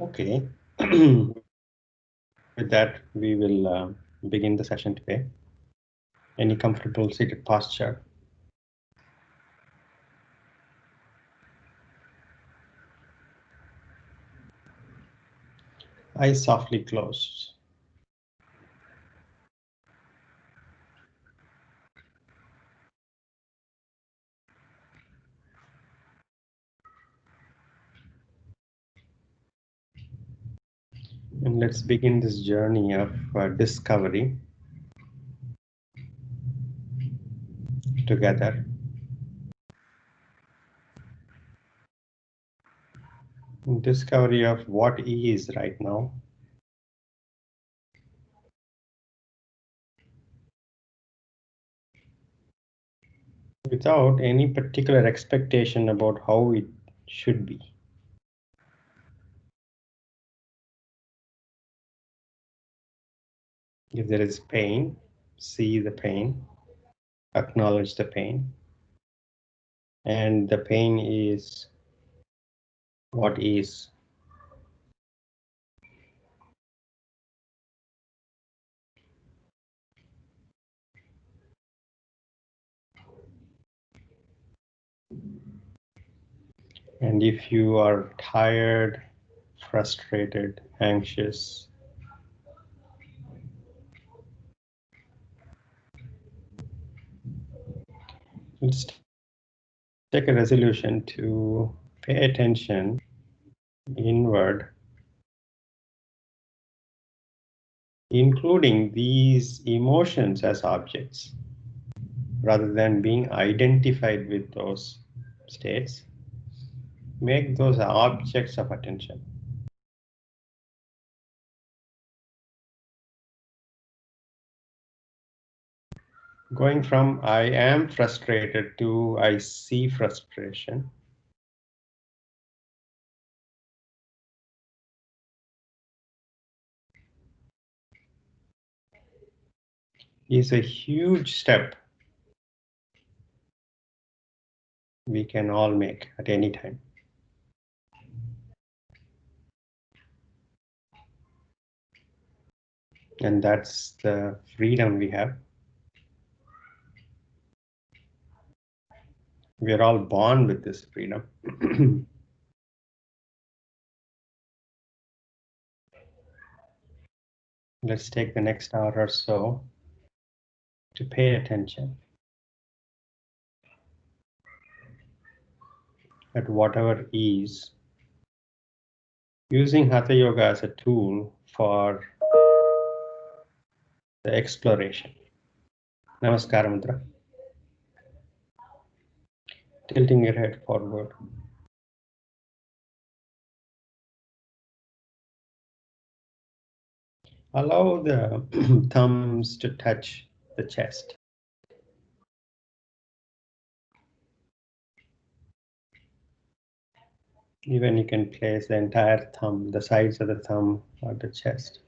Okay. With that, we will begin the session today. Any comfortable seated posture. Eyes softly closed. And let's begin this journey of discovery together. Discovery of what is right now. Without any particular expectation about how it should be. If there is pain, see the pain, acknowledge the pain. And the pain is what is. And if you are tired, frustrated, anxious, let's take a resolution to pay attention inward, including these emotions as objects, rather than being identified with those states. Make those objects of attention. Going from I am frustrated to I see frustration. Is a huge step we can all make at any time. And that's the freedom we have. We are all born with this freedom. Let's take the next hour or so to pay attention at whatever is, using Hatha Yoga as a tool for the exploration. Namaskar Mudra. Tilting your head forward. Allow the thumbs to touch the chest. Even you can place the entire thumb, the sides of the thumb on the chest.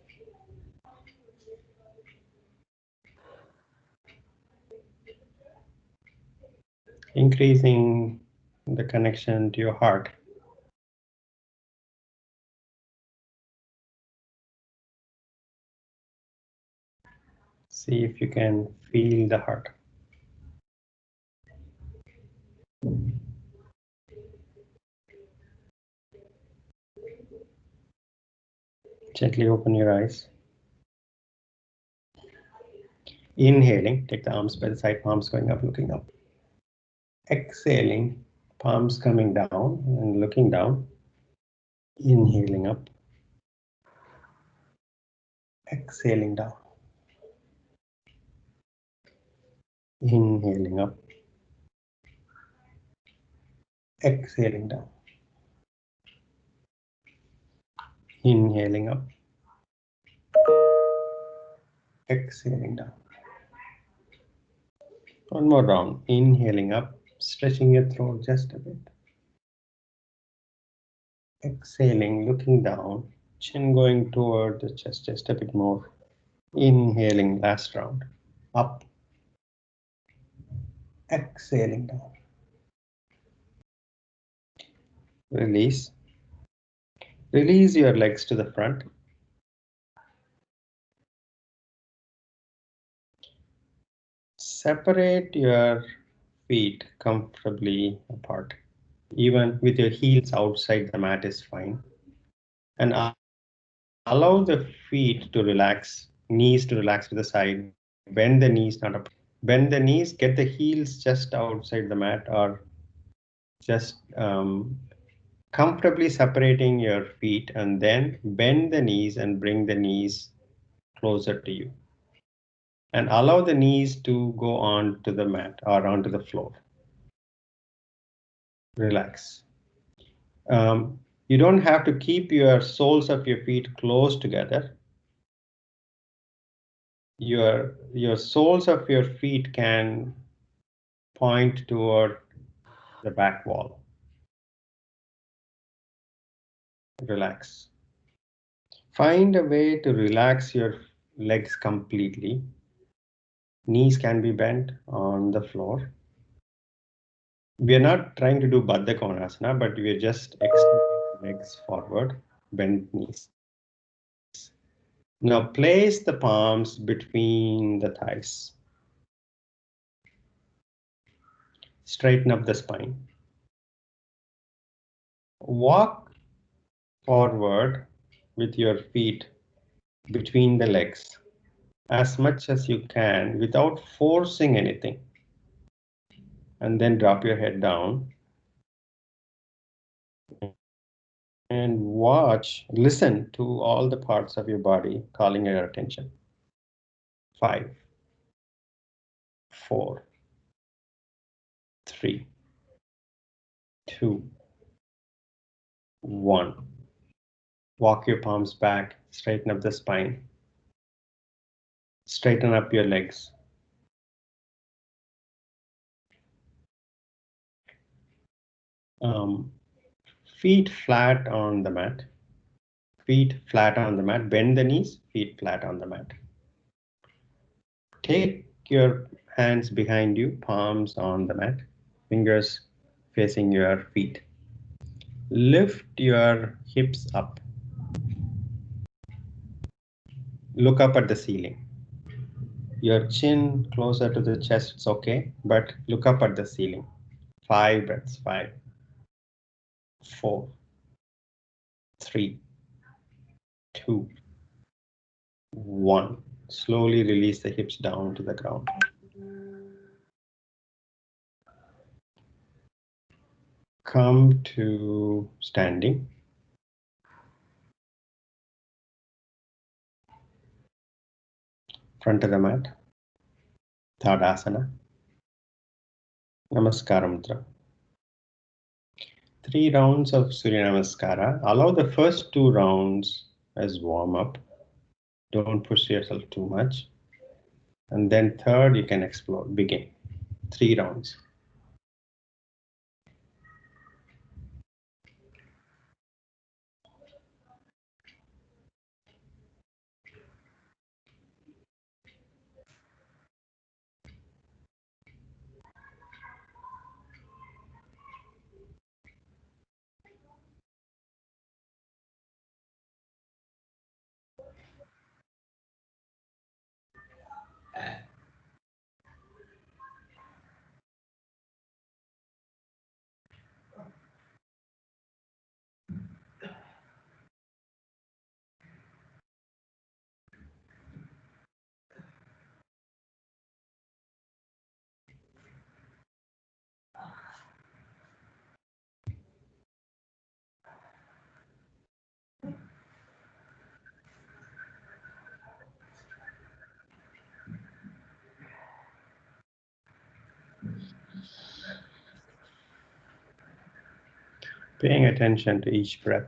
Increasing the connection to your heart. See if you can feel the heart. Gently open your eyes. Inhaling, take the arms by the side, palms going up, looking up. Exhaling, palms coming down and looking down. Inhaling up. Exhaling down. Inhaling up. Exhaling down. Inhaling up. Exhaling down. One more round. Inhaling up, stretching your throat just a bit. Exhaling, looking down, chin going toward the chest just a bit more. Inhaling, last round. Up. Exhaling down. Release. Release your legs to the front. Separate your feet comfortably apart. Even with your heels outside the mat is fine. And allow the feet to relax, knees to relax to the side. Bend the knees, not up. Bend the knees, get the heels just outside the mat or just comfortably separating your feet, and then bend the knees and bring the knees closer to you. And allow the knees to go onto the mat or onto the floor. Relax. You don't have to keep your soles of your feet close together. Your soles of your feet can point toward the back wall. Relax. Find a way to relax your legs completely. Knees can be bent on the floor. We are not trying to do Badhakonasana, but we are just extending legs forward, bend knees. Now place the palms between the thighs. Straighten up the spine. Walk forward with your feet between the legs as much as you can without forcing anything. And then drop your head down. And watch, listen to all the parts of your body calling your attention. 5, 4, 3, 2, 1. Walk your palms back, straighten up the spine. Straighten up your legs. Feet flat on the mat. Feet flat on the mat. Bend the knees, feet flat on the mat. Take your hands behind you, palms on the mat, fingers facing your feet. Lift your hips up. Look up at the ceiling. Your chin closer to the chest, it's okay, but look up at the ceiling. 5 breaths. 5, 4, 3, 2, 1. Slowly release the hips down to the ground. Come to standing. Front of the mat. Dhandasana. Namaskar mudra. 3 rounds of Surya Namaskara. Allow the first 2 rounds as warm up. Don't push yourself too much. And then third, you can explore. Begin. 3 rounds. Paying attention to each breath.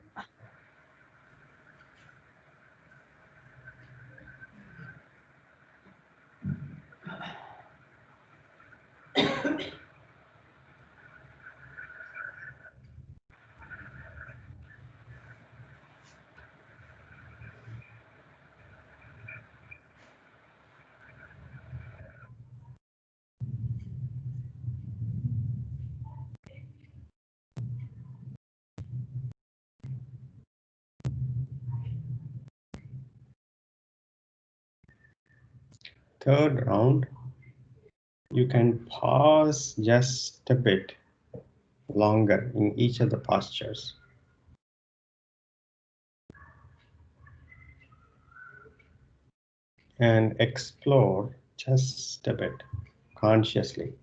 Third round, you can pause just a bit longer in each of the postures. And explore just a bit consciously.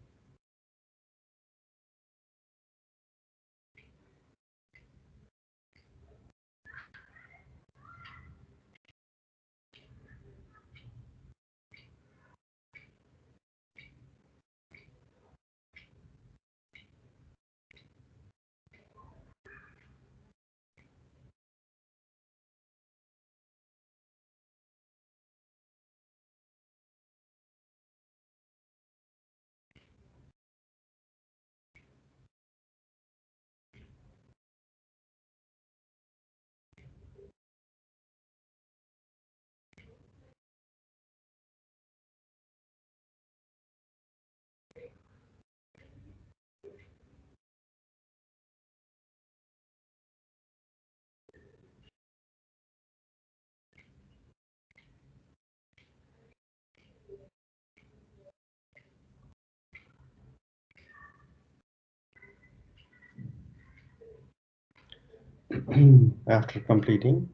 After completing,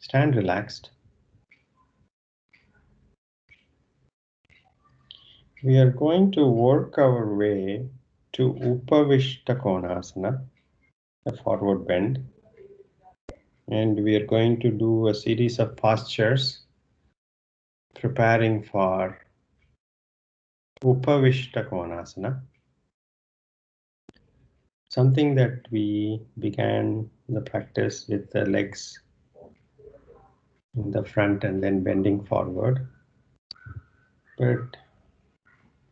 stand relaxed. We are going to work our way to Upavistakonasana, a forward bend. And we are going to do a series of postures preparing for Upavistakonasana. Something that we began the practice with the legs in the front and then bending forward. But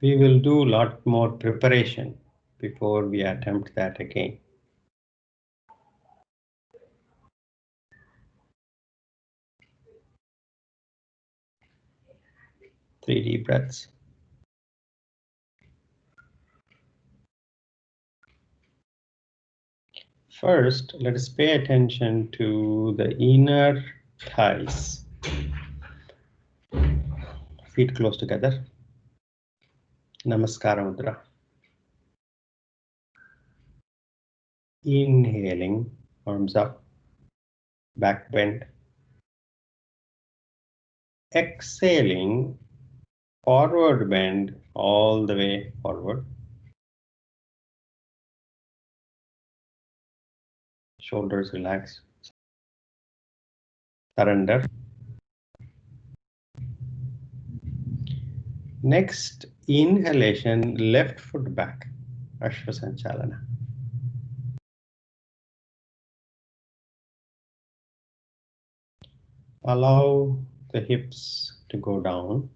we will do a lot more preparation before we attempt that again. 3 deep breaths. First, let us pay attention to the inner thighs. Feet close together. Namaskar Mudra. Inhaling, arms up, back bend. Exhaling, forward bend all the way forward. Shoulders relaxed. Surrender. Next, inhalation, left foot back, Aswa Sanchalana. Allow the hips to go down.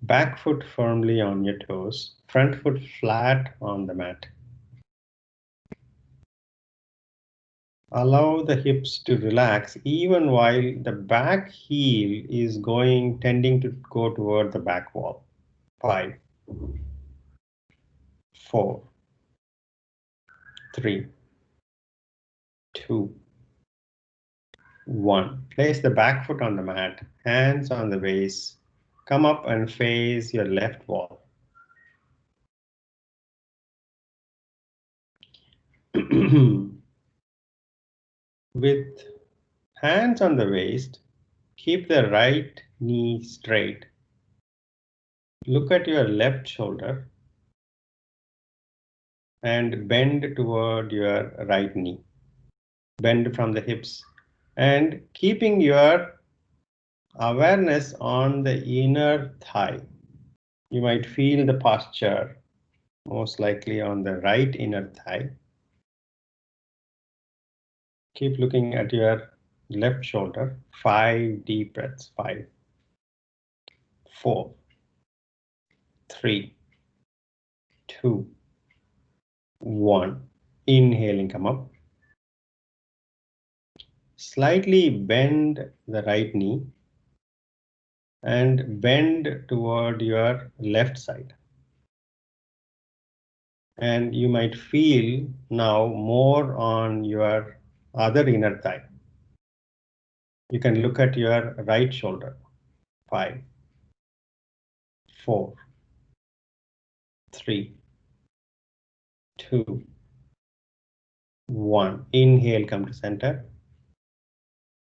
Back foot firmly on your toes, front foot flat on the mat. Allow the hips to relax even while the back heel is tending to go toward the back wall. 5, 4, 3, 2, 1. Place the back foot on the mat, hands on the waist. Come up and face your left wall. With hands on the waist, keep the right knee straight. Look at your left shoulder and bend toward your right knee. Bend from the hips and keeping your awareness on the inner thigh. You might feel the posture most likely on the right inner thigh. Keep looking at your left shoulder. 5 deep breaths. 5, 4, 3, 2, 1. Inhaling, come up. Slightly bend the right knee and bend toward your left side. And you might feel now more on your other inner thigh. You can look at your right shoulder. 5, 4, 3, 2, 1. Inhale, come to center.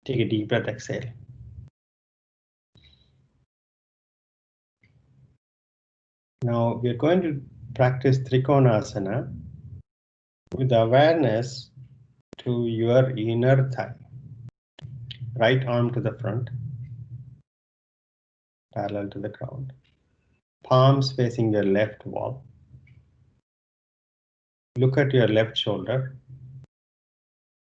Take a deep breath, exhale. Now we're going to practice Trikonasana with awareness to your inner thigh. Right arm to the front, parallel to the ground. Palms facing your left wall. Look at your left shoulder.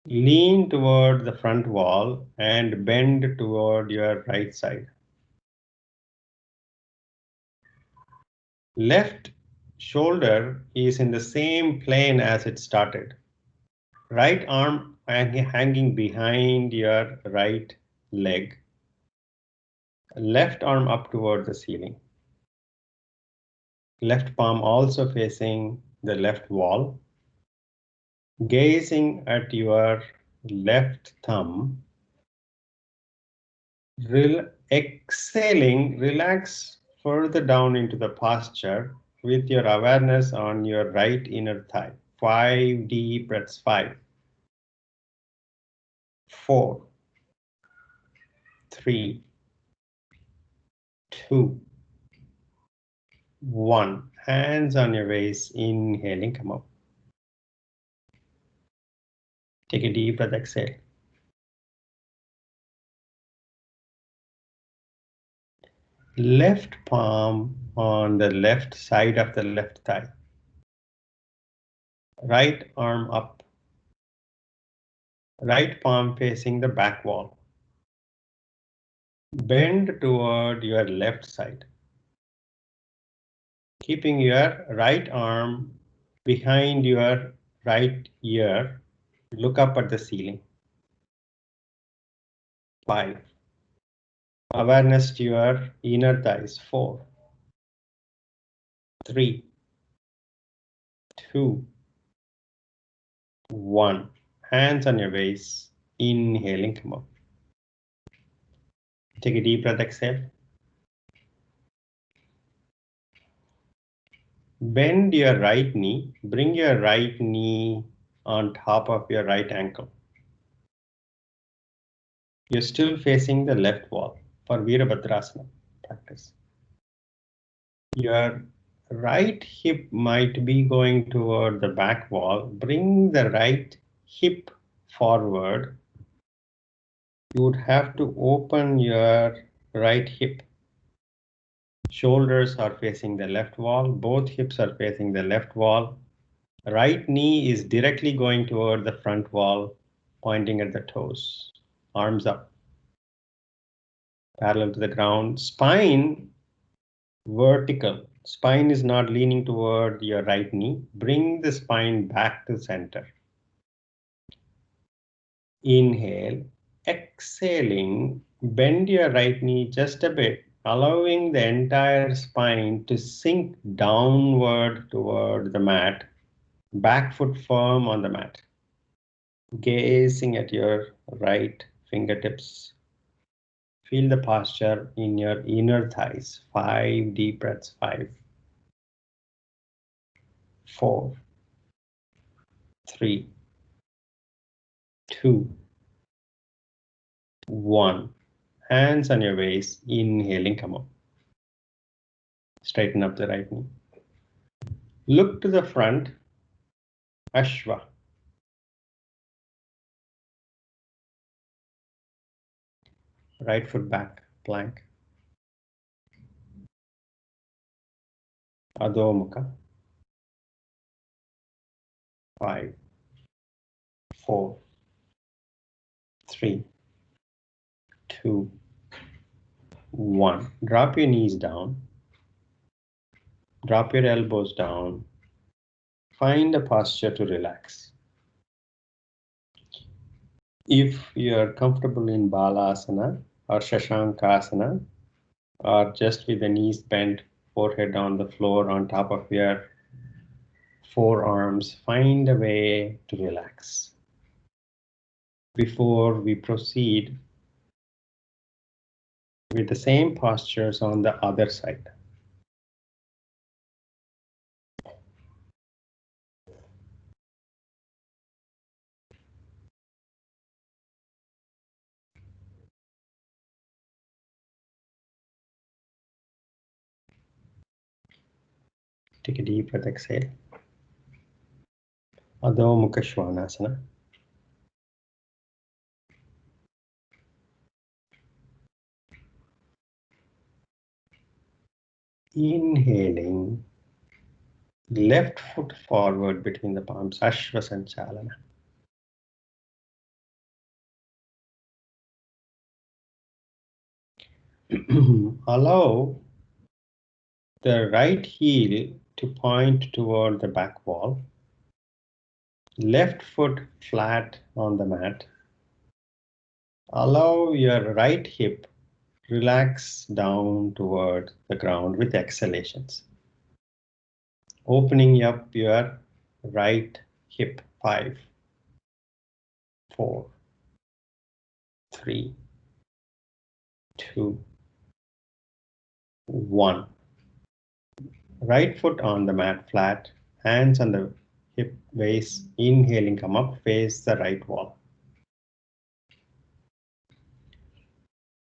Lean toward the front wall and bend toward your right side. Left shoulder is in the same plane as it started. Right arm hanging behind your right leg. Left arm up toward the ceiling. Left palm also facing the left wall. Gazing at your left thumb. Exhaling, relax further down into the posture with your awareness on your right inner thigh. 5 deep breaths. 5, 4, 3, 2, 1. Hands on your waist, inhaling, come up. Take a deep breath, exhale. Left palm on the left side of the left thigh. Right arm up. Right palm facing the back wall. Bend toward your left side. Keeping your right arm behind your right ear, look up at the ceiling. 5. Awareness to your inner thighs. 4, 3, 2, 1. Hands on your waist, inhaling, come up. Take a deep breath, exhale. Bend your right knee, bring your right knee on top of your right ankle. You're still facing the left wall for Veerabhadrasana practice. Your right hip might be going toward the back wall. Bring the right hip forward. You would have to open your right hip. Shoulders are facing the left wall. Both hips are facing the left wall. Right knee is directly going toward the front wall, pointing at the toes. Arms up. Parallel to the ground. Spine vertical. Spine is not leaning toward your right knee. Bring the spine back to center. Inhale. Exhaling, bend your right knee just a bit, allowing the entire spine to sink downward toward the mat. Back foot firm on the mat. Gazing at your right fingertips. Feel the posture in your inner thighs. 5 deep breaths. 5, 4, 3, 2, 1. Hands on your waist, inhaling, come up. Straighten up the right knee. Look to the front, Aswa. Right foot back, plank. Adho Mukha. 5, 4, 3, 2, 1. Drop your knees down. Drop your elbows down. Find a posture to relax. If you are comfortable in Balasana or Shashankasana, or just with the knees bent, forehead on the floor on top of your forearms, find a way to relax. Before we proceed with the same postures on the other side. Take a deep breath, exhale. Adho mukhasana. Inhaling, left foot forward between the palms, Aswa Sanchalana. Allow the right heel to point toward the back wall. Left foot flat on the mat. Allow your right hip relax down toward the ground with exhalations. Opening up your right hip. 5, 4, 3, 2, 1. Right foot on the mat flat, hands on the hip base. Inhaling, come up, face the right wall.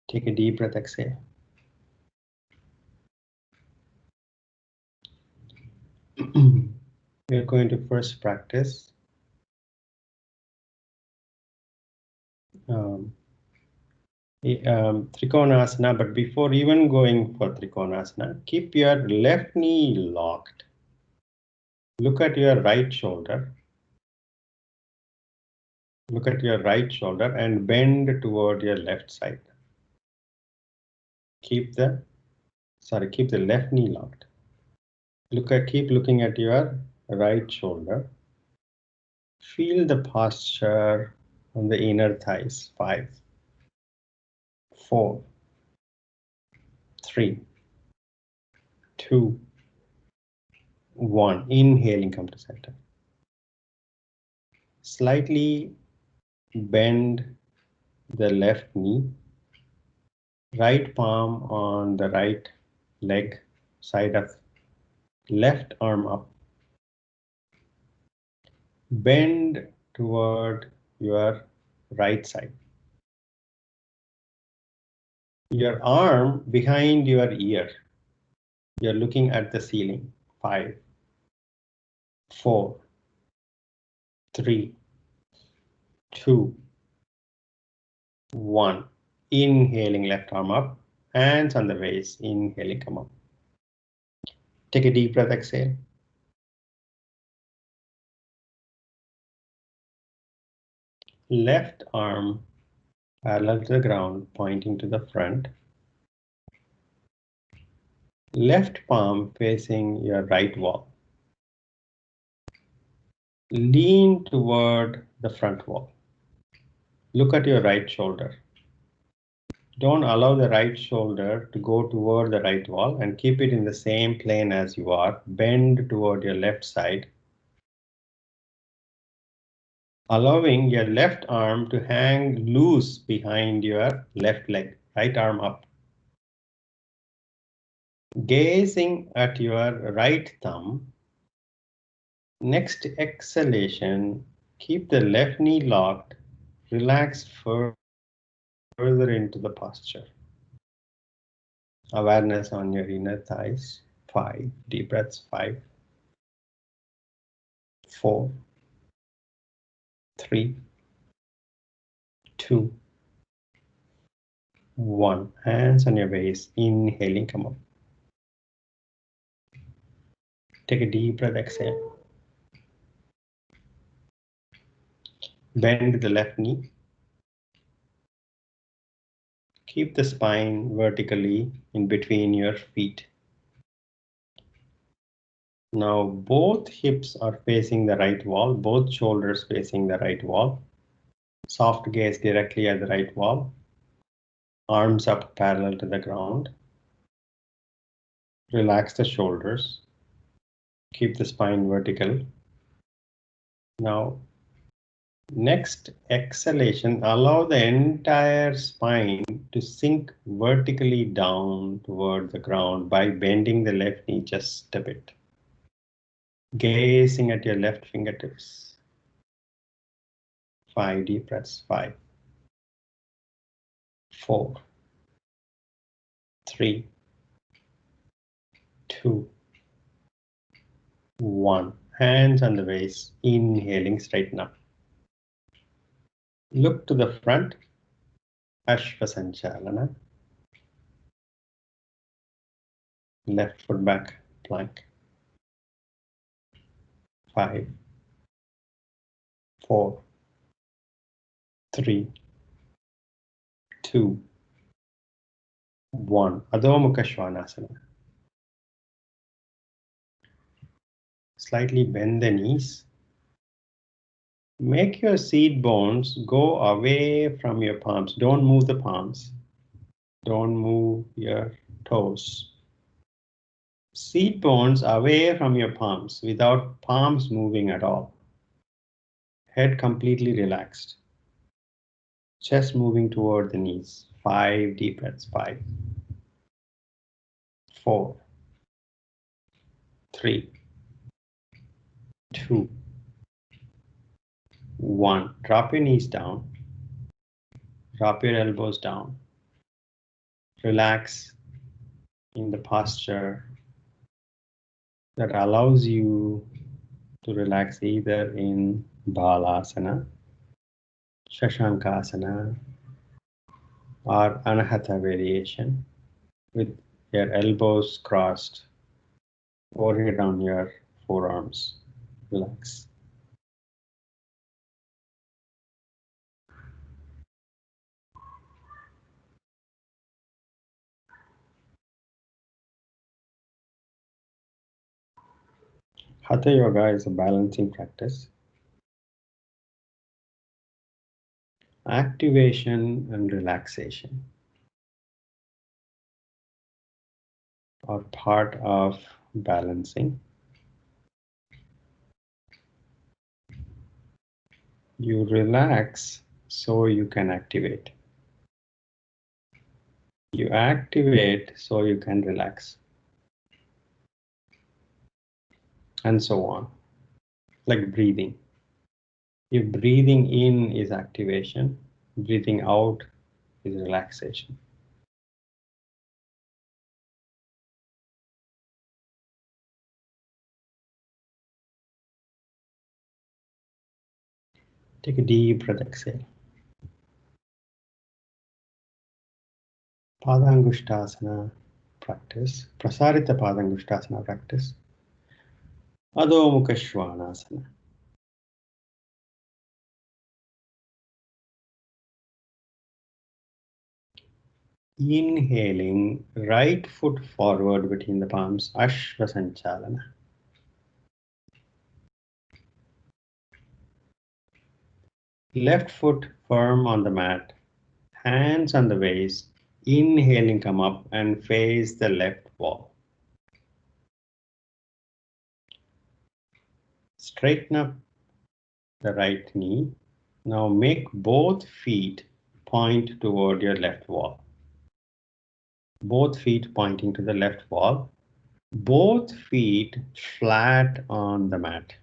Take a deep breath, exhale. We are going to first practice Trikonasana, but before even going for Trikonasana, keep your left knee locked. Look at your right shoulder. Look at your right shoulder and bend toward your left side. Keep the left knee locked. Keep looking at your right shoulder. Feel the posture on the inner thighs. 5, 4, 3, 2, 1. Inhaling, come to center. Slightly bend the left knee. Right palm on the right leg, side of left arm up. Bend toward your right side. Your arm behind your ear. You're looking at the ceiling. 5, 4, 3, 2, 1. Inhaling, left arm up. Hands on the waist. Inhaling, come up. Take a deep breath, exhale. Left arm parallel to the ground, pointing to the front. Left palm facing your right wall. Lean toward the front wall. Look at your right shoulder. Don't allow the right shoulder to go toward the right wall and keep it in the same plane as you are. Bend toward your left side. Allowing your left arm to hang loose behind your left leg. Right arm up. Gazing at your right thumb. Next exhalation, keep the left knee locked. Relax further into the posture. Awareness on your inner thighs. 5 deep breaths. 5, 4, 3, 2, 1. Hands on your waist. Inhaling, come up. Take a deep breath, exhale. Bend the left knee. Keep the spine vertically in between your feet. Now both hips are facing the right wall, both shoulders facing the right wall. Soft gaze directly at the right wall. Arms up parallel to the ground. Relax the shoulders. Keep the spine vertical. Now, next exhalation, allow the entire spine to sink vertically down toward the ground by bending the left knee just a bit. Gazing at your left fingertips. 5 deep breaths. 5, 4, 3, 2, 1. Hands on the waist, inhaling, straighten up. Look to the front, Aswa Sanchalana. Left foot back, plank. 5, 4, 3, 2, 1. Adho mukhasana. Slightly bend the knees. Make your seat bones go away from your palms. Don't move the palms. Don't move your toes. Seat bones away from your palms without palms moving at all. Head completely relaxed. Chest moving toward the knees. 5 deep breaths. 5, 4, 3, 2, 1. Drop your knees down. Drop your elbows down. Relax in the posture that allows you to relax either in Balasana, Shashankasana, or Anahata variation with your elbows crossed, forehead on your forearms. Relax. Hatha yoga is a balancing practice. Activation and relaxation are part of balancing. You relax so you can activate. You activate so you can relax. And so on. Like breathing. If breathing in is activation, breathing out is relaxation. Take a deep breath, exhale. Padangusthasana practice, Prasarita Padangusthasana practice, Adho mukhasana. Inhaling, right foot forward between the palms, Aswa Sanchalana. Left foot firm on the mat, hands on the waist, inhaling, come up and face the left wall. Straighten up the right knee. Now make both feet point toward your left wall. Both feet pointing to the left wall. Both feet flat on the mat.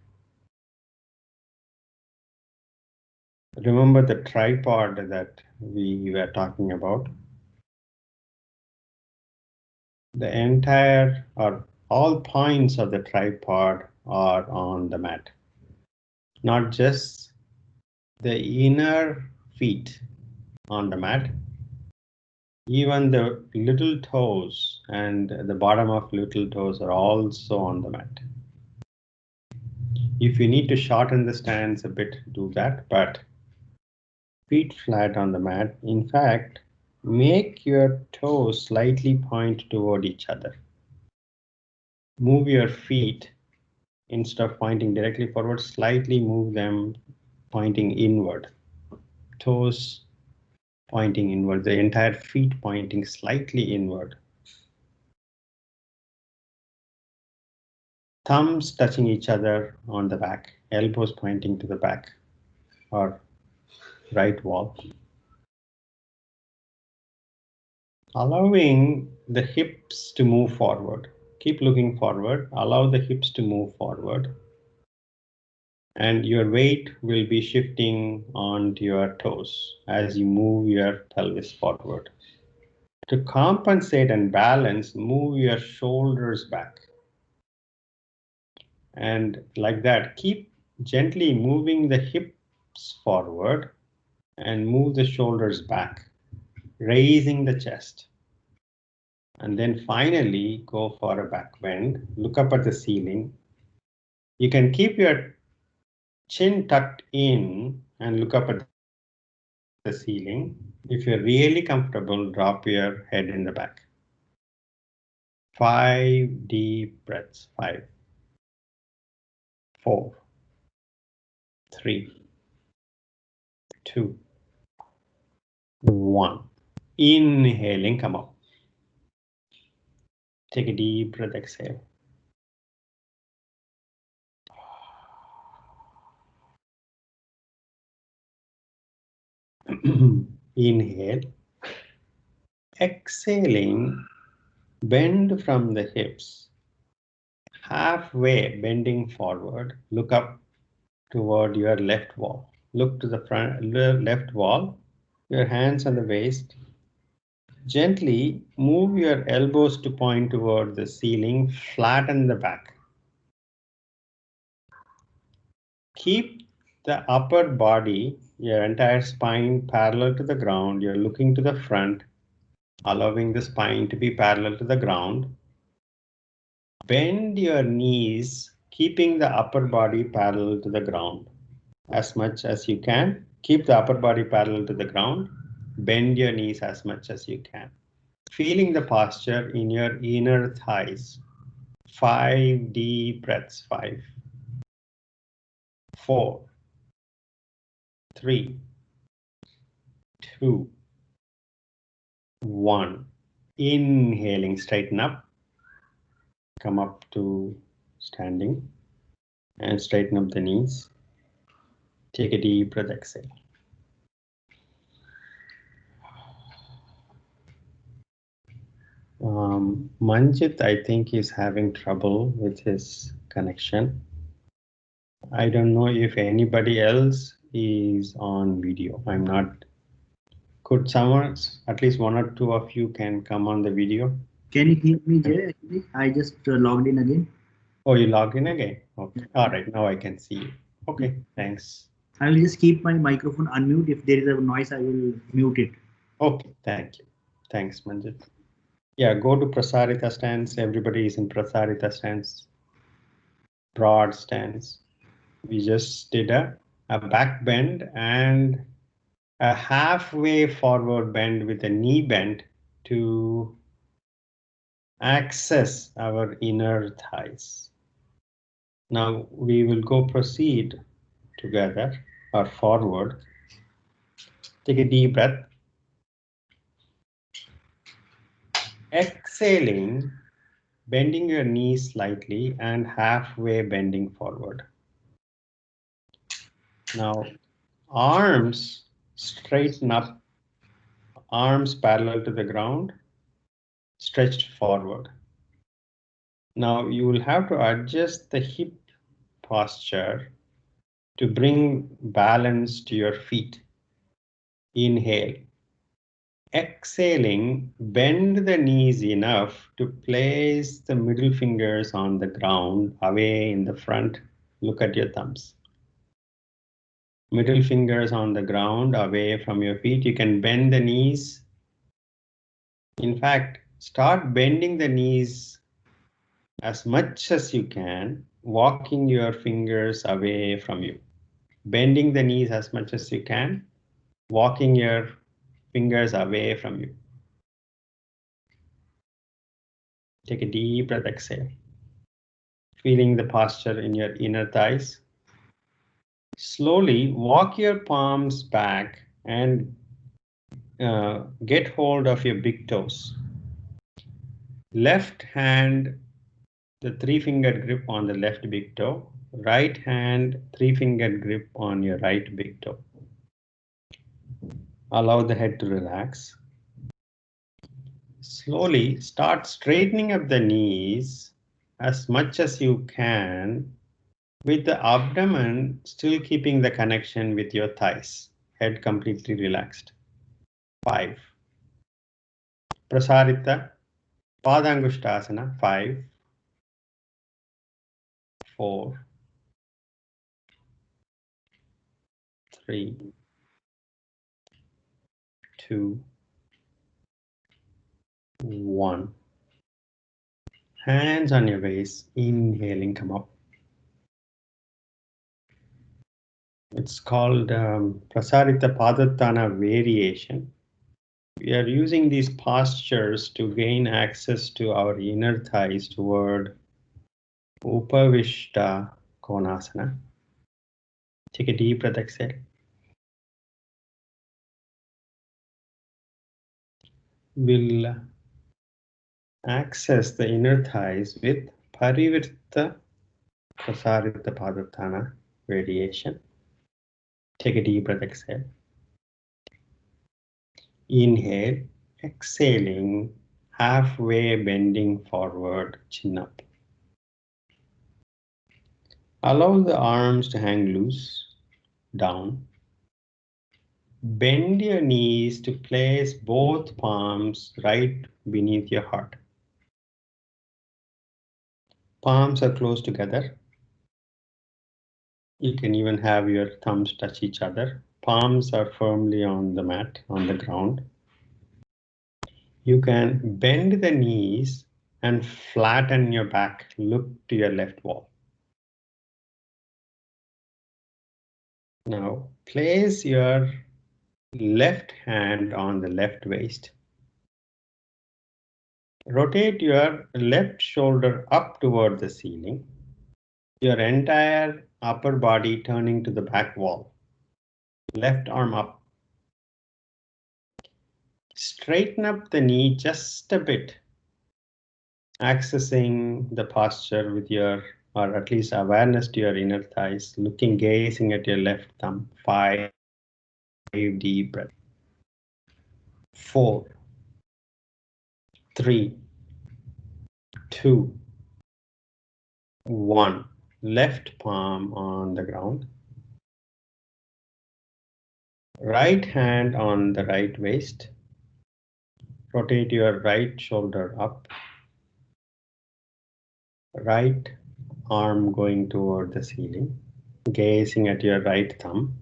Remember the tripod that we were talking about? The entire or all points of the tripod are on the mat. Not just the inner feet on the mat, even the little toes and the bottom of little toes are also on the mat. If you need to shorten the stance a bit, do that, but feet flat on the mat. In fact, make your toes slightly point toward each other. Move your feet instead of pointing directly forward, slightly move them pointing inward. Toes pointing inward, the entire feet pointing slightly inward. Thumbs touching each other on the back, elbows pointing to the back or right wall. Allowing the hips to move forward. Keep looking forward, allow the hips to move forward. And your weight will be shifting onto your toes as you move your pelvis forward. To compensate and balance, move your shoulders back. And like that, keep gently moving the hips forward and move the shoulders back, raising the chest. And then finally go for a back bend. Look up at the ceiling. You can keep your chin tucked in and look up at the ceiling. If you're really comfortable, drop your head in the back. 5 deep breaths. 5, 4, 3, 2, 1. Inhaling, come up. Take a deep breath, exhale. Inhale. Exhaling, bend from the hips. Halfway bending forward, look up toward your left wall. Look to the front left wall, your hands on the waist. Gently move your elbows to point toward the ceiling, flatten the back. Keep the upper body, your entire spine parallel to the ground. You're looking to the front, allowing the spine to be parallel to the ground. Bend your knees, keeping the upper body parallel to the ground. As much as you can, keep the upper body parallel to the ground. Bend your knees as much as you can. Feeling the posture in your inner thighs. 5 deep breaths. 5, 4, 3, 2, 1. Inhaling, straighten up. Come up to standing and straighten up the knees. Take a deep breath, exhale. Manjit, I think, is having trouble with his connection. I don't know if anybody else is on video. I'm not. Could someone, at least one or two of you, can come on the video? Can you hear me, Jay? Actually, I just logged in again. Oh, you logged in again? Okay. All right, now I can see you. Okay, thanks. I will just keep my microphone unmute. If there is a noise, I will mute it. Okay, thank you. Thanks, Manjit. Yeah, go to Prasarita stance. Everybody is in Prasarita stance. Broad stance. We just did a back bend and a halfway forward bend with a knee bend to access our inner thighs. Now we will go proceed together or forward. Take a deep breath. Exhaling, bending your knees slightly and halfway bending forward. Now arms straighten up, arms parallel to the ground, stretched forward. Now you will have to adjust the hip posture to bring balance to your feet. Inhale. Exhaling, bend the knees enough to place the middle fingers on the ground away in the front. Look at your thumbs. Middle fingers on the ground away from your feet. You can bend the knees. In fact, start bending the knees as much as you can, walking your fingers away from you. Bending the knees as much as you can, walking your fingers away from you. Take a deep breath, exhale. Feeling the posture in your inner thighs. Slowly walk your palms back and get hold of your big toes. Left hand, the 3-finger grip on the left big toe. Right hand, 3-finger grip on your right big toe. Allow the head to relax. Slowly start straightening up the knees as much as you can, with the abdomen still keeping the connection with your thighs. Head completely relaxed. 5. Prasarita, Padangushtasana. 5, 4, 3, 2, 1. Hands on your waist, inhaling, come up. It's called Prasarita Padotthana variation. We are using these postures to gain access to our inner thighs toward Upavistakonasana. Take a deep breath, exhale. We'll access the inner thighs with Parivirta Prasarita Padotthana variation. Take a deep breath, exhale. Inhale, exhaling, halfway bending forward, chin up. Allow the arms to hang loose, down. Bend your knees to place both palms right beneath your heart. Palms are close together. You can even have your thumbs touch each other. Palms are firmly on the mat, on the ground. You can bend the knees and flatten your back. Look to your left wall. Now, place your left hand on the left waist. Rotate your left shoulder up toward the ceiling. Your entire upper body turning to the back wall. Left arm up. Straighten up the knee just a bit, accessing the posture with your, or at least awareness to your inner thighs, looking, gazing at your left thumb. 5 deep breaths. 4, 3, 2, 1. Left palm on the ground. Right hand on the right waist. Rotate your right shoulder up. Right arm going toward the ceiling. Gazing at your right thumb.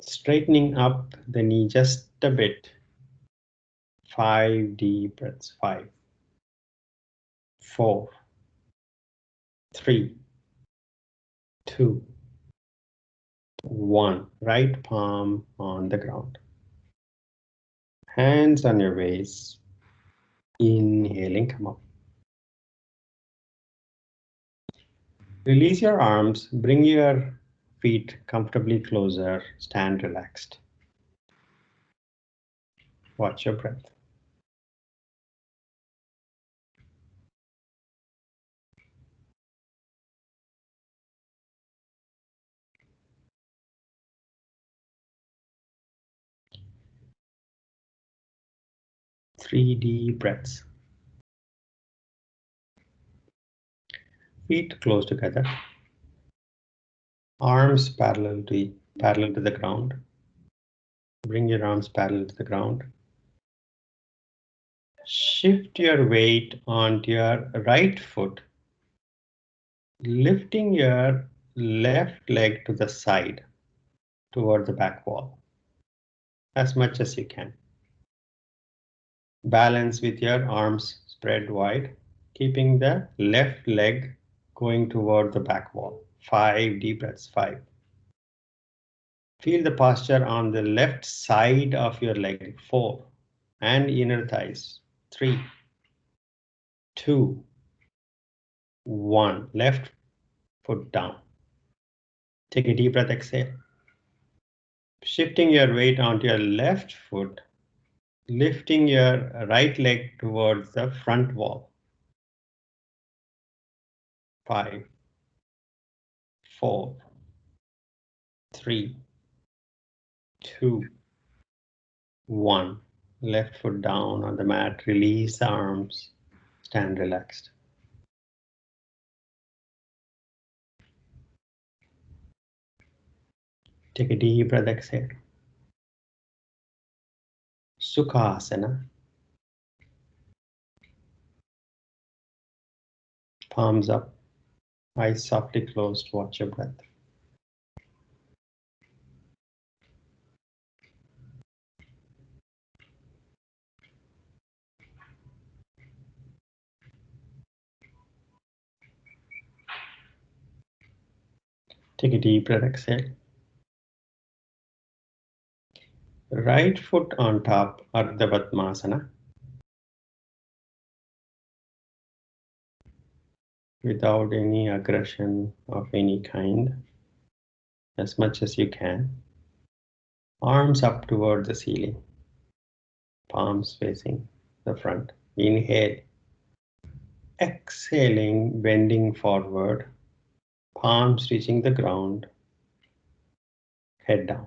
Straightening up the knee just a bit. 5 deep breaths. 5, 4, 3, 2, 1. Right palm on the ground. Hands on your waist. Inhaling, come up. Release your arms. Bring your feet comfortably closer. Stand relaxed. Watch your breath. Three deep breaths. Feet close together. Arms parallel to the ground. Bring your arms parallel to the ground. Shift your weight onto your right foot, lifting your left leg to the side toward the back wall as much as you can. Balance with your arms spread wide, keeping the left leg going toward the back wall. 5 deep breaths. 5. Feel the posture on the left side of your leg. 4. And inner thighs. 3, 2, 1. Left foot down. Take a deep breath, exhale. Shifting your weight onto your left foot, lifting your right leg towards the front wall. 5, 4, 3, 2, 1. Left foot down on the mat. Release the arms. Stand relaxed. Take a deep breath, exhale. Sukasana. Palms up. Eyes softly closed, watch your breath. Take a deep breath, exhale. Right foot on top, Ardha Padmasana. Without any aggression of any kind, as much as you can. Arms up toward the ceiling, palms facing the front. Inhale. Exhaling, bending forward, palms reaching the ground, head down.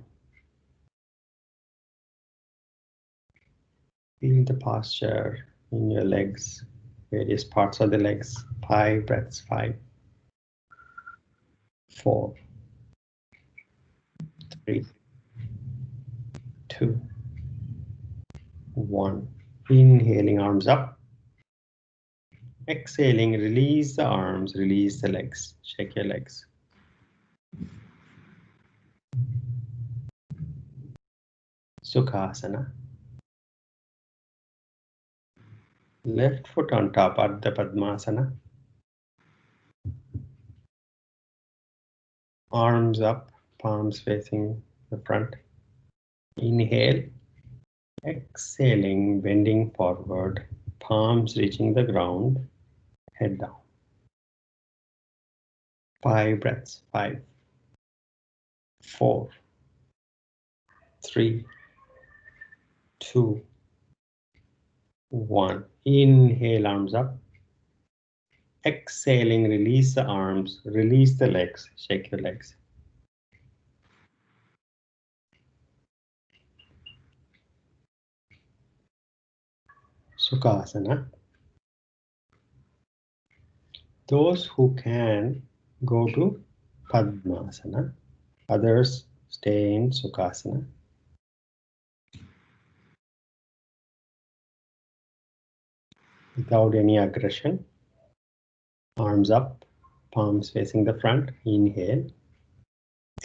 Feel the posture in your legs, various parts of the legs. 5 breaths, 5, 4, 3, 2, 1. Inhaling, arms up. Exhaling, release the arms, release the legs. Shake your legs. Sukasana. Left foot on top, Ardha Padmasana. Arms up, palms facing the front. Inhale. Exhaling, bending forward, palms reaching the ground, head down. 5 breaths, 5, 4, 3, 2, 1. Inhale, arms up. Exhaling, release the arms, release the legs, shake your legs. Sukasana. Those who can go to Padmasana, others stay in Sukasana. Without any aggression. Arms up, palms facing the front. Inhale.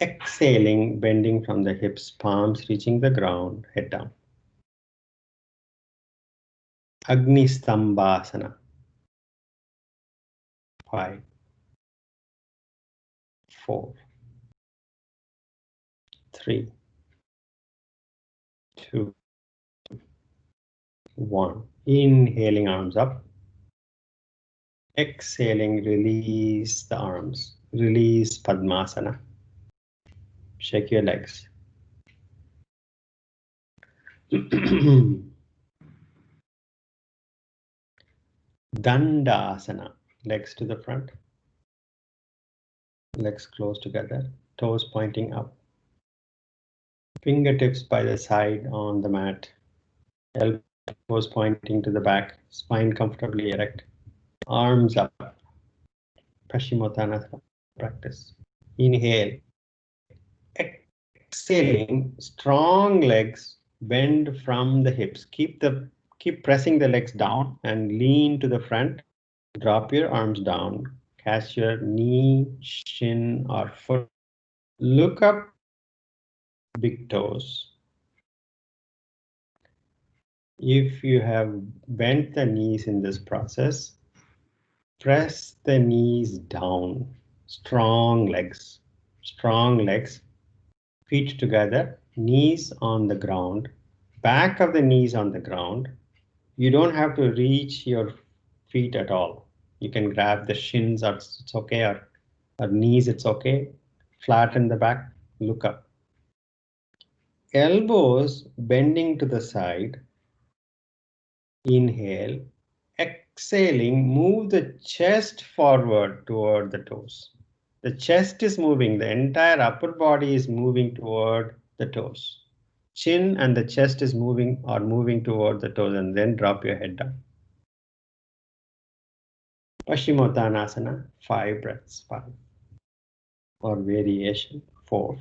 Exhaling, bending from the hips, palms reaching the ground, head down. Agni Stambhasana. 5, 4, 3, 2, 1. Inhaling, arms up. Exhaling, release the arms. Release Padmasana. Shake your legs. Dhandasana. Legs to the front. Legs close together. Toes pointing up. Fingertips by the side on the mat. Elbows pointing to the back. Spine comfortably erect. Arms up. Paschimottanasana practice. Inhale. Exhaling. Strong legs. Bend from the hips. Keep pressing the legs down and lean to the front. Drop your arms down. Catch your knee, shin, or foot. Look up, big toes. If you have bent the knees in this process, press the knees down. Strong legs, feet together, knees on the ground, back of the knees on the ground. You don't have to reach your feet at all. You can grab the shins, or it's okay, or knees, it's okay. Flatten the back, look up. Elbows bending to the side. Inhale. Exhaling, move the chest forward toward the toes. The chest is moving, the entire upper body is moving toward the toes. Chin and the chest is moving toward the toes, and then drop your head down. Paschimottanasana, 5 breaths, 5. Or variation, 4,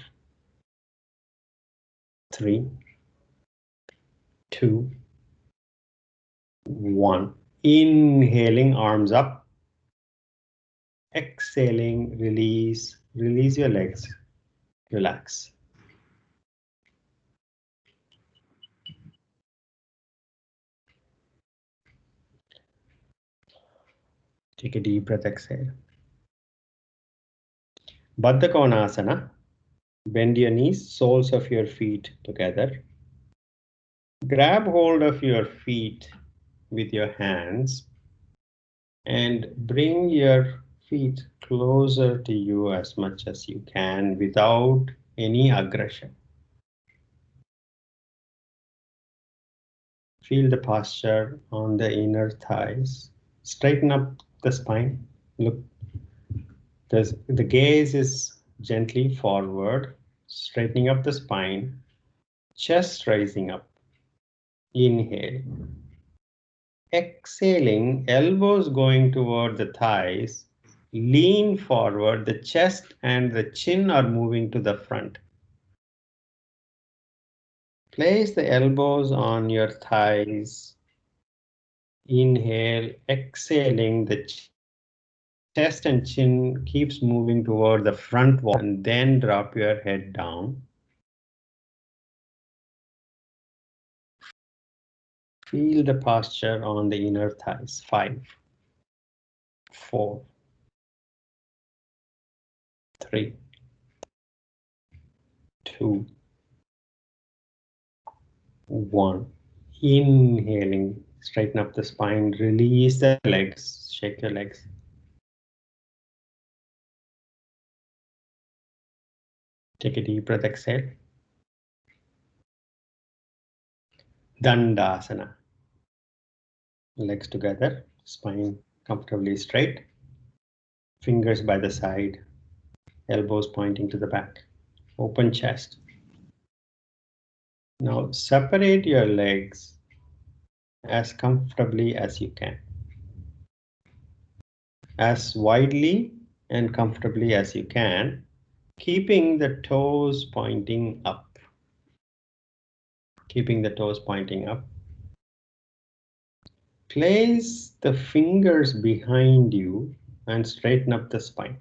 3, 2, 1. Inhaling, arms up. Exhaling, release your legs, relax. Take a deep breath, exhale. Badhakonasana. Bend your knees, soles of your feet together. Grab hold of your feet with your hands and bring your feet closer to you as much as you can without any aggression. Feel the posture on the inner thighs. Straighten up the spine. Look, the gaze is gently forward, straightening up the spine, chest rising up. Inhale. Exhaling, elbows going toward the thighs. Lean forward, the chest and the chin are moving to the front. Place the elbows on your thighs. Inhale, exhaling, the chest and chin keeps moving toward the front wall, and then drop your head down. Feel the posture on the inner thighs. 5, 4, 3, 2, 1. Inhaling, straighten up the spine, release the legs, shake your legs. Take a deep breath, exhale. Dhandasana. Legs together, spine comfortably straight. Fingers by the side, elbows pointing to the back. Open chest. Now separate your legs as comfortably as you can. As widely and comfortably as you can, keeping the toes pointing up. Keeping the toes pointing up. Place the fingers behind you and straighten up the spine.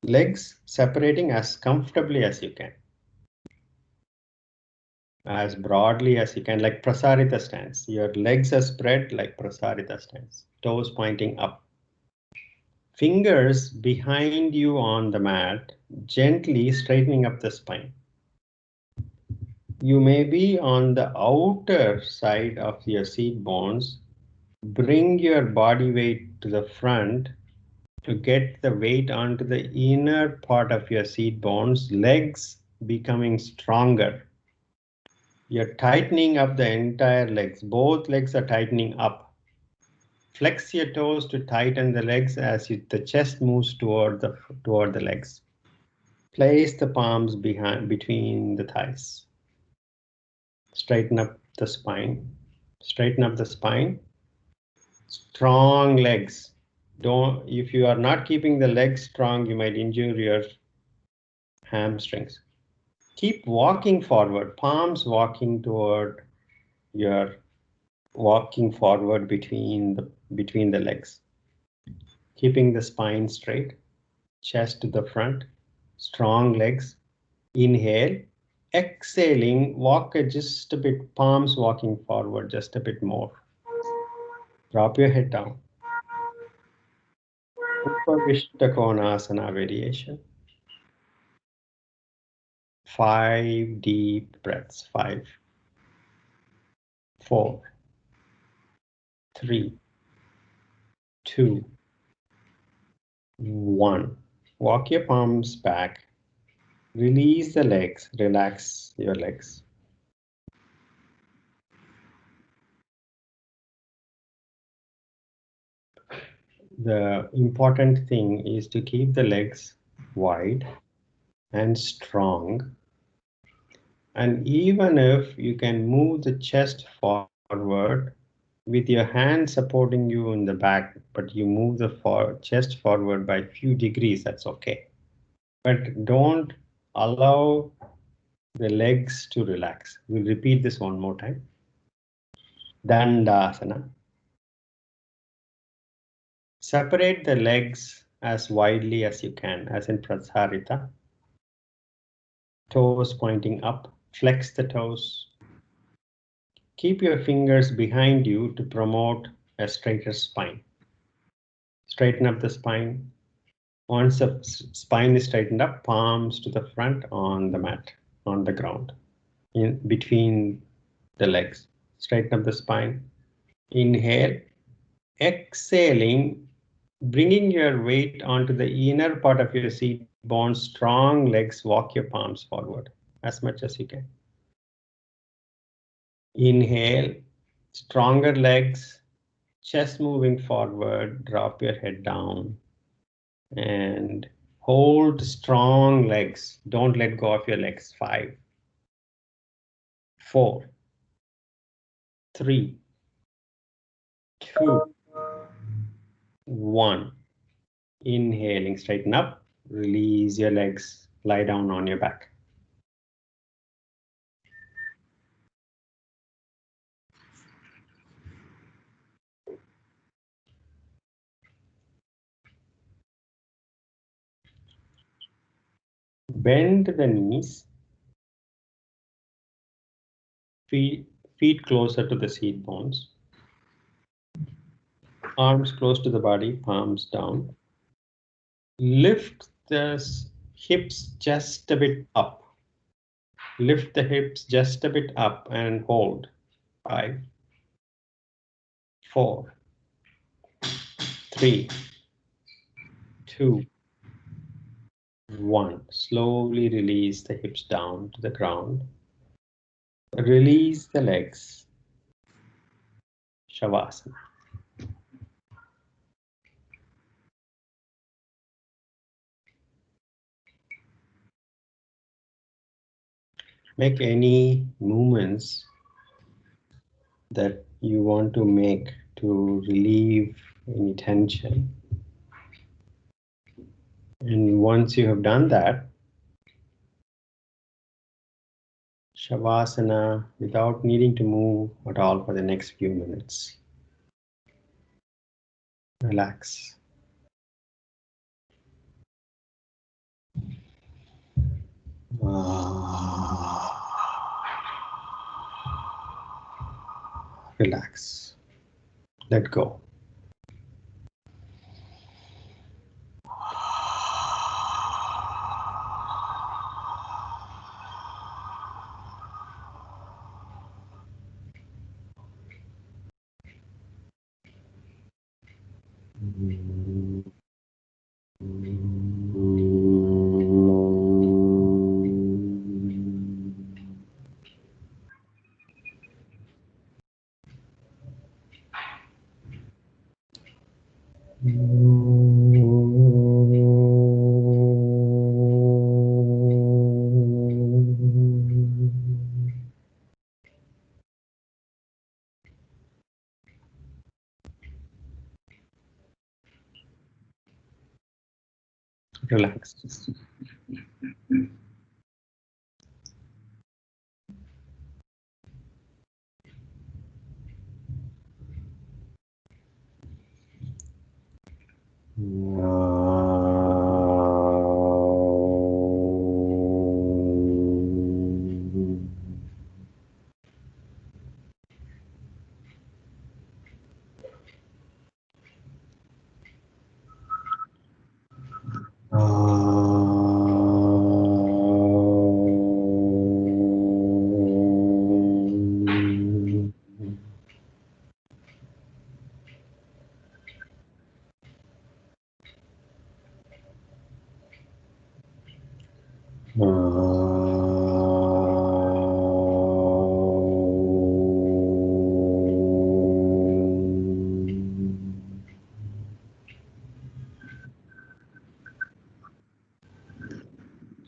Legs separating as comfortably as you can. As broadly as you can, like Prasarita stance. Your legs are spread like Prasarita stance. Toes pointing up. Fingers behind you on the mat, gently straightening up the spine. You may be on the outer side of your seat bones. Bring your body weight to the front to get the weight onto the inner part of your seat bones, legs becoming stronger. You're tightening up the entire legs. Both legs are tightening up. Flex your toes to tighten the legs as the chest moves toward the legs. Place the palms between the thighs. Straighten up the spine. Straighten up the spine. Strong legs. If you are not keeping the legs strong, you might injure your hamstrings. Keep walking forward, palms walking toward your walking forward between the legs. Keeping the spine straight, chest to the front, strong legs. Inhale, exhaling, walk just a bit, palms walking forward just a bit more. Drop your head down. Upavistakonasana variation. 5 deep breaths. 5, 4, 3, 2, 1. Walk your palms back. Release the legs. Relax your legs. The important thing is to keep the legs wide and strong. And even if you can move the chest forward with your hand supporting you in the back, but you move the chest forward by a few degrees, that's okay. But don't allow the legs to relax. We'll repeat this one more time. Dhandasana. Separate the legs as widely as you can, as in Prasarita. Toes pointing up, flex the toes. Keep your fingers behind you to promote a straighter spine. Straighten up the spine. Once the spine is straightened up, palms to the front on the mat, on the ground, in between the legs. Straighten up the spine. Inhale. Exhaling, bringing your weight onto the inner part of your seat bone, strong legs, walk your palms forward as much as you can. Inhale, stronger legs, chest moving forward, drop your head down and hold strong legs. Don't let go of your legs. 5, 4, 3, 2, 1. Inhaling, straighten up, release your legs, lie down on your back. Bend the knees, feet closer to the seat bones, arms close to the body, palms down. Lift the hips just a bit up. Lift the hips just a bit up and hold. 5, 4, 3, 2, 1. Slowly release the hips down to the ground. Release the legs. Shavasana. Make any movements that you want to make to relieve any tension. And once you have done that, Shavasana without needing to move at all for the next few minutes. Relax. Relax. Let go. Relax.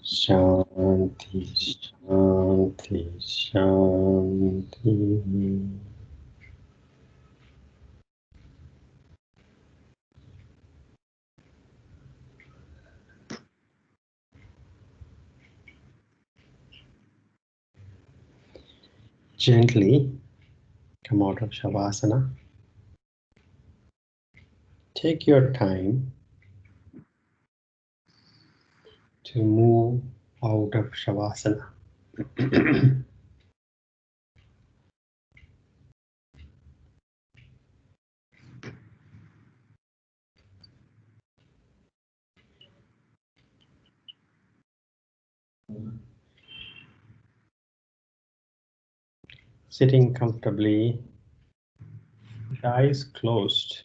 Shanti, Shanti, Shanti. Gently come out of Shavasana. Take your time to move out of Shavasana. Sitting comfortably, with eyes closed.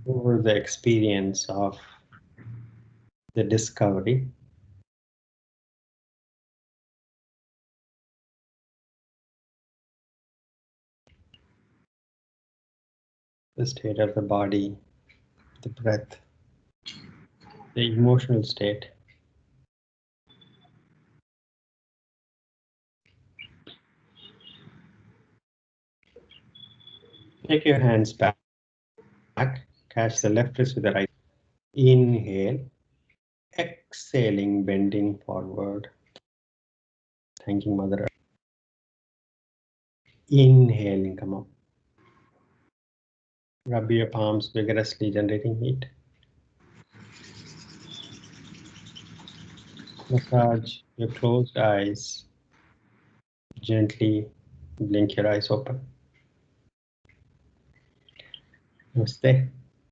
Over the experience of the discovery, the state of the body, the breath, the emotional state. Take your hands back, catch the left wrist with the right. Inhale, exhaling, bending forward. Thanking Mother Earth. Inhaling, come up. Rub your palms vigorously, generating heat. Massage your closed eyes. Gently blink your eyes open. Namaste.